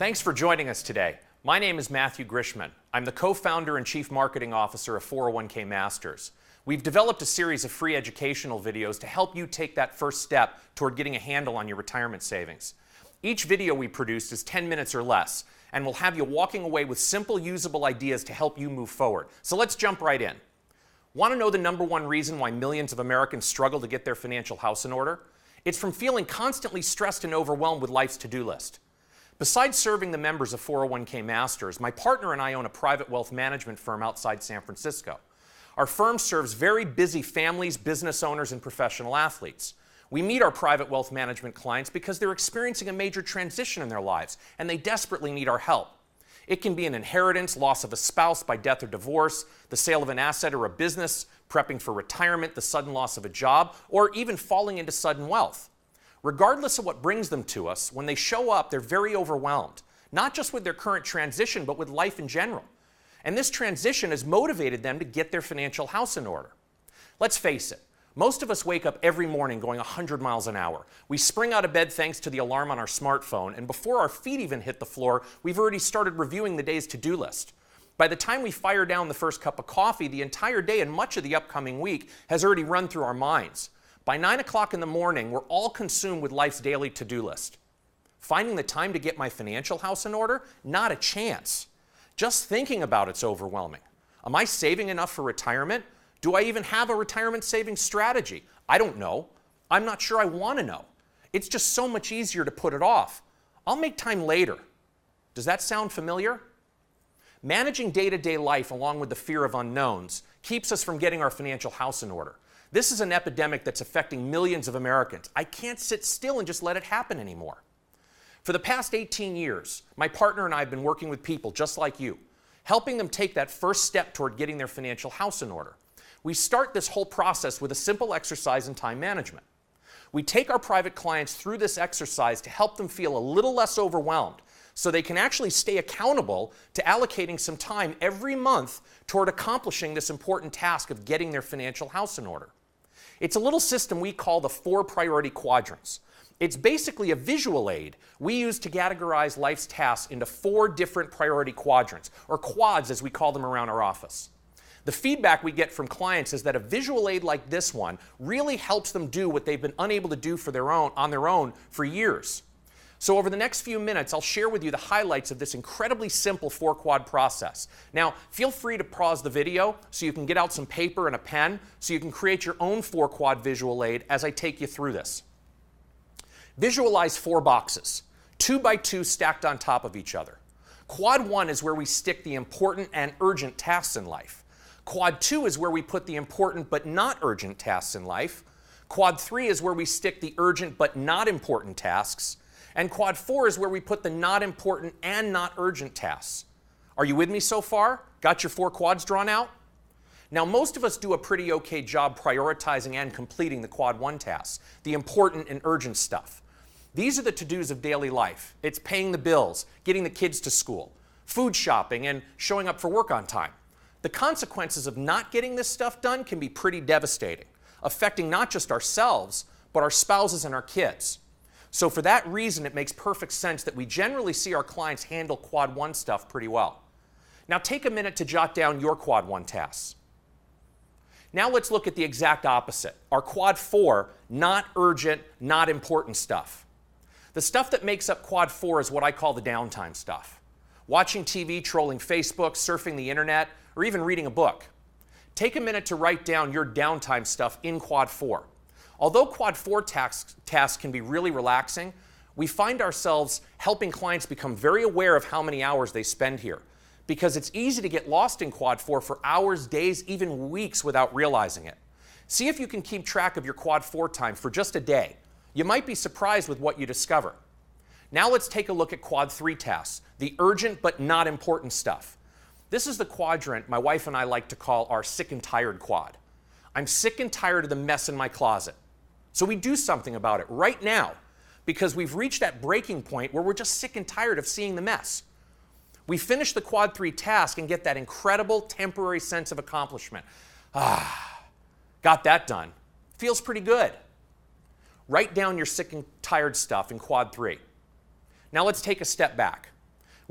Thanks for joining us today. My name is Matthew Grishman. I'm the co-founder and chief marketing officer of 401k Masters. We've developed a series of free educational videos to help you take that first step toward getting a handle on your retirement savings. Each video we produce is 10 minutes or less, and we'll have you walking away with simple, usable ideas to help you move forward. So let's jump right in. Want to know the number one reason why millions of Americans struggle to get their financial house in order? It's from feeling constantly stressed and overwhelmed with life's to-do list. Besides serving the members of 401k Masters, my partner and I own a private wealth management firm outside San Francisco. Our firm serves very busy families, business owners, and professional athletes. We meet our private wealth management clients because they're experiencing a major transition in their lives, and they desperately need our help. It can be an inheritance, loss of a spouse by death or divorce, the sale of an asset or a business, prepping for retirement, the sudden loss of a job, or even falling into sudden wealth. Regardless of what brings them to us, when they show up, they're very overwhelmed, not just with their current transition, but with life in general. And this transition has motivated them to get their financial house in order. Let's face it, most of us wake up every morning going 100 miles an hour. We spring out of bed thanks to the alarm on our smartphone, and before our feet even hit the floor, we've already started reviewing the day's to-do list. By the time we fire down the first cup of coffee, the entire day and much of the upcoming week has already run through our minds. By 9 o'clock in the morning, we're all consumed with life's daily to-do list. Finding the time to get my financial house in order? Not a chance. Just thinking about it's overwhelming. Am I saving enough for retirement? Do I even have a retirement savings strategy? I don't know. I'm not sure I want to know. It's just so much easier to put it off. I'll make time later. Does that sound familiar? Managing day-to-day life along with the fear of unknowns keeps us from getting our financial house in order. This is an epidemic that's affecting millions of Americans. I can't sit still and just let it happen anymore. For the past 18 years, my partner and I have been working with people just like you, helping them take that first step toward getting their financial house in order. We start this whole process with a simple exercise in time management. We take our private clients through this exercise to help them feel a little less overwhelmed so they can actually stay accountable to allocating some time every month toward accomplishing this important task of getting their financial house in order. It's a little system we call the 4 priority quadrants. It's basically a visual aid we use to categorize life's tasks into 4 different priority quadrants, or quads as we call them around our office. The feedback we get from clients is that a visual aid like this one really helps them do what they've been unable to do on their own for years. So over the next few minutes, I'll share with you the highlights of this incredibly simple 4-quad process. Now, feel free to pause the video so you can get out some paper and a pen so you can create your own 4-quad visual aid as I take you through this. Visualize 4 boxes, 2 by 2 stacked on top of each other. Quad 1 is where we stick the important and urgent tasks in life. Quad 2 is where we put the important but not urgent tasks in life. Quad 3 is where we stick the urgent but not important tasks. And quad 4 is where we put the not important and not urgent tasks. Are you with me so far? Got your 4 quads drawn out? Now, most of us do a pretty okay job prioritizing and completing the quad 1 tasks, the important and urgent stuff. These are the to-dos of daily life. It's paying the bills, getting the kids to school, food shopping, and showing up for work on time. The consequences of not getting this stuff done can be pretty devastating, affecting not just ourselves, but our spouses and our kids. So for that reason, it makes perfect sense that we generally see our clients handle quad 1 stuff pretty well. Now take a minute to jot down your quad 1 tasks. Now let's look at the exact opposite, our quad 4, not urgent, not important stuff. The stuff that makes up quad 4 is what I call the downtime stuff. Watching TV, trolling Facebook, surfing the internet, or even reading a book. Take a minute to write down your downtime stuff in quad 4. Although quad 4 tasks can be really relaxing, we find ourselves helping clients become very aware of how many hours they spend here, because it's easy to get lost in quad 4 for hours, days, even weeks without realizing it. See if you can keep track of your quad 4 time for just a day. You might be surprised with what you discover. Now let's take a look at quad 3 tasks, the urgent but not important stuff. This is the quadrant my wife and I like to call our sick and tired quad. I'm sick and tired of the mess in my closet. So we do something about it right now because we've reached that breaking point where we're just sick and tired of seeing the mess. We finish the quad 3 task and get that incredible temporary sense of accomplishment. Got that done. Feels pretty good. Write down your sick and tired stuff in quad 3. Now let's take a step back.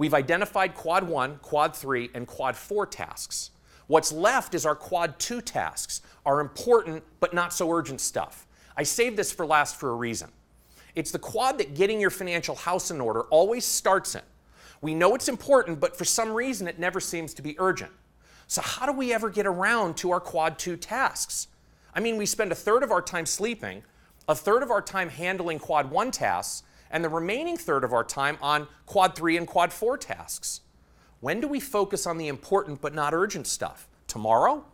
We've identified Quad 1, Quad 3, and Quad 4 tasks. What's left is our Quad 2 tasks, our important but not so urgent stuff. I saved this for last for a reason. It's the quad that getting your financial house in order always starts in. We know it's important, but for some reason it never seems to be urgent. So how do we ever get around to our Quad 2 tasks? I mean, we spend a third of our time sleeping, a third of our time handling Quad 1 tasks, and the remaining third of our time on Quad 3 and Quad 4 tasks. When do we focus on the important but not urgent stuff? Tomorrow?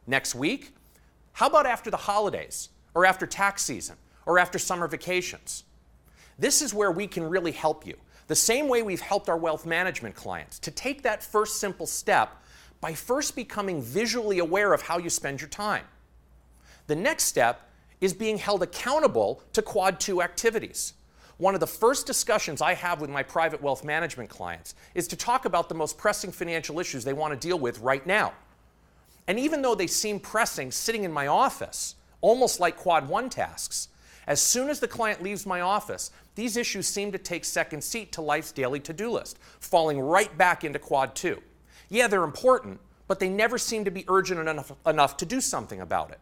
Next week? How about after the holidays, or after tax season, or after summer vacations? This is where we can really help you. The same way we've helped our wealth management clients to take that first simple step by first becoming visually aware of how you spend your time. The next step is being held accountable to Quad 2 activities. One of the first discussions I have with my private wealth management clients is to talk about the most pressing financial issues they want to deal with right now. And even though they seem pressing sitting in my office, almost like Quad 1 tasks, as soon as the client leaves my office, these issues seem to take second seat to life's daily to-do list, falling right back into Quad 2. Yeah, they're important, but they never seem to be urgent enough to do something about it.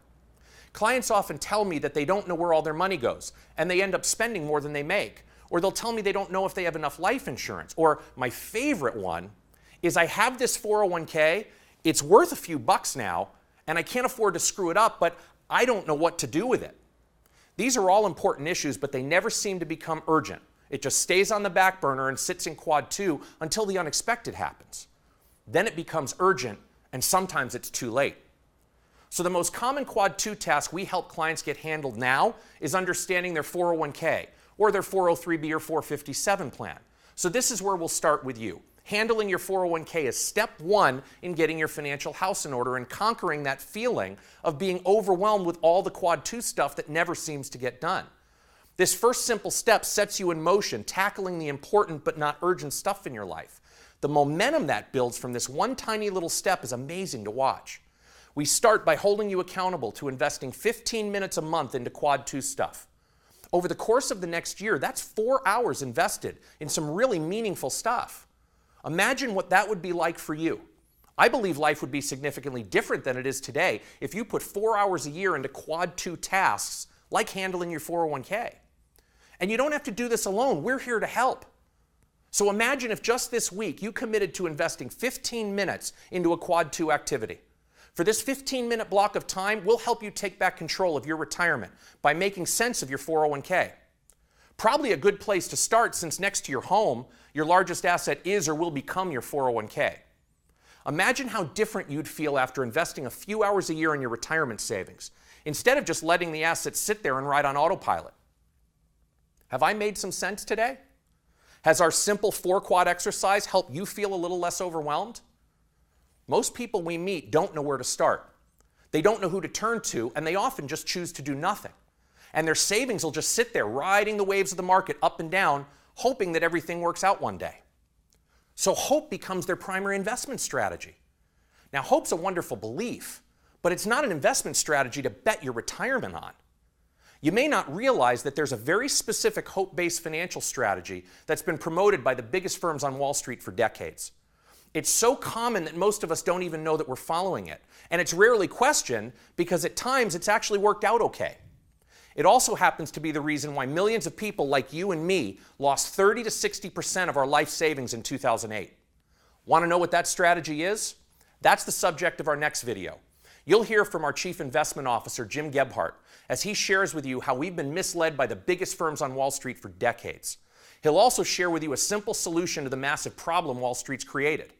Clients often tell me that they don't know where all their money goes, and they end up spending more than they make. Or they'll tell me they don't know if they have enough life insurance. Or my favorite one is, I have this 401k, it's worth a few bucks now, and I can't afford to screw it up, but I don't know what to do with it. These are all important issues, but they never seem to become urgent. It just stays on the back burner and sits in Quad 2 until the unexpected happens. Then it becomes urgent, and sometimes it's too late. So the most common Quad 2 task we help clients get handled now is understanding their 401k or their 403b or 457 plan. So this is where we'll start with you. Handling your 401k is step one in getting your financial house in order and conquering that feeling of being overwhelmed with all the Quad 2 stuff that never seems to get done. This first simple step sets you in motion, tackling the important but not urgent stuff in your life. The momentum that builds from this one tiny little step is amazing to watch. We start by holding you accountable to investing 15 minutes a month into Quad 2 stuff. Over the course of the next year, that's 4 hours invested in some really meaningful stuff. Imagine what that would be like for you. I believe life would be significantly different than it is today if you put 4 hours a year into Quad 2 tasks like handling your 401k. And you don't have to do this alone. We're here to help. So imagine if just this week you committed to investing 15 minutes into a Quad 2 activity. For this 15-minute block of time, we'll help you take back control of your retirement by making sense of your 401k. Probably a good place to start, since next to your home, your largest asset is or will become your 401k. Imagine how different you'd feel after investing a few hours a year in your retirement savings, instead of just letting the assets sit there and ride on autopilot. Have I made some sense today? Has our simple 4-quad exercise helped you feel a little less overwhelmed? Most people we meet don't know where to start. They don't know who to turn to, and they often just choose to do nothing. And their savings will just sit there riding the waves of the market up and down, hoping that everything works out one day. So hope becomes their primary investment strategy. Now, hope's a wonderful belief, but it's not an investment strategy to bet your retirement on. You may not realize that there's a very specific hope-based financial strategy that's been promoted by the biggest firms on Wall Street for decades. It's so common that most of us don't even know that we're following it. And it's rarely questioned because at times it's actually worked out okay. It also happens to be the reason why millions of people like you and me lost 30 to 60% of our life savings in 2008. Want to know what that strategy is? That's the subject of our next video. You'll hear from our Chief Investment Officer, Jim Gebhardt, as he shares with you how we've been misled by the biggest firms on Wall Street for decades. He'll also share with you a simple solution to the massive problem Wall Street's created.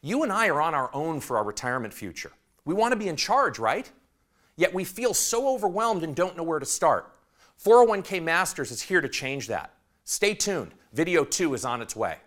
You and I are on our own for our retirement future. We want to be in charge, right? Yet we feel so overwhelmed and don't know where to start. 401k Masters is here to change that. Stay tuned. Video 2 is on its way.